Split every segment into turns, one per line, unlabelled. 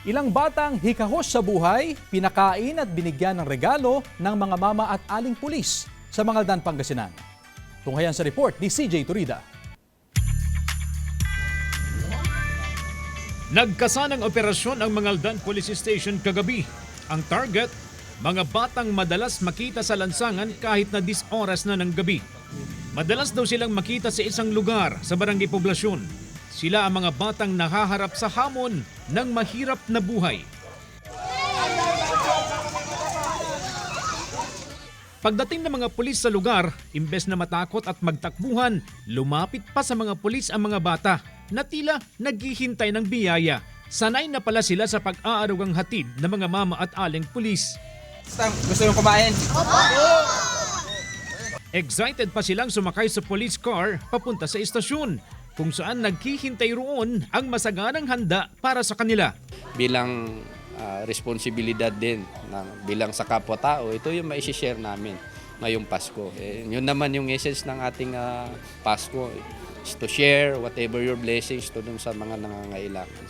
Ilang batang hikahos sa buhay, pinakain at binigyan ng regalo ng mga mama at aling pulis sa Mangaldan, Pangasinan. Tunghayan sa report ni CJ Turida.
Nagkasanang operasyon ang Mangaldan Police Station kagabi. Ang target, mga batang madalas makita sa lansangan kahit na 10 oras na ng gabi. Madalas daw silang makita sa isang lugar sa barangay poblasyon. Sila ang mga batang nahaharap sa hamon ng mahirap na buhay. Pagdating ng mga pulis sa lugar, imbes na matakot at magtakbuhan, lumapit pa sa mga pulis ang mga bata na tila naghihintay ng biyaya. Sanay na pala sila sa pag-aarugang hatid ng mga mama at aling pulis.
Gusto yung kumain?
Excited pa silang sumakay sa police car papunta sa istasyon, kung saan naghihintay roon ang masaganang handa para sa kanila.
Bilang responsibilidad din bilang sa kapwa-tao, ito yung maisi-share namin ngayong Pasko. Yun naman yung essence ng ating Pasko, is to share whatever your blessings to dun sa mga nangangailangan.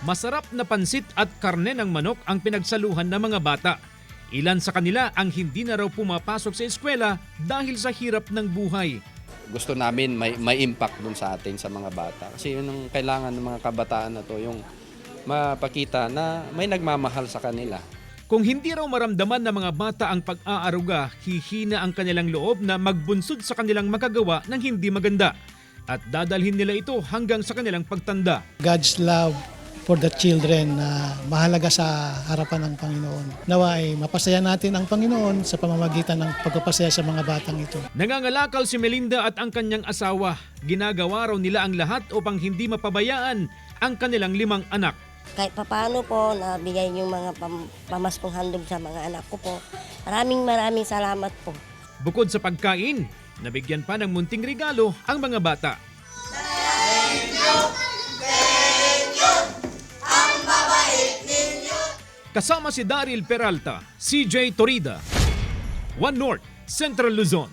Masarap na pansit at karne ng manok ang pinagsaluhan ng mga bata. Ilan sa kanila ang hindi na raw pumapasok sa eskwela dahil sa hirap ng buhay.
Gusto namin may impact dun sa atin, sa mga bata. Kasi yun ang kailangan ng mga kabataan na to, yung mapakita na may nagmamahal sa kanila.
Kung hindi raw maramdaman ng mga bata ang pag-aaruga, hihina ang kanilang loob na magbunsod sa kanilang makagawa ng hindi maganda. At dadalhin nila ito hanggang sa kanilang pagtanda.
God's love for the children na mahalaga sa harapan ng Panginoon. Nawa ay mapasaya natin ang Panginoon sa pamamagitan ng pagpapasaya sa mga batang ito.
Nangangalakal si Melinda at ang kanyang asawa. Ginagawa raw nila ang lahat upang hindi mapabayaan ang kanilang 5 anak.
Kahit papano po, nabigay yung mga pamaskong handog sa mga anak ko po. Maraming salamat po.
Bukod sa pagkain, nabigyan pa ng munting regalo ang mga bata. Kasama si Daryl Peralta, CJ Torida, One North, Central Luzon.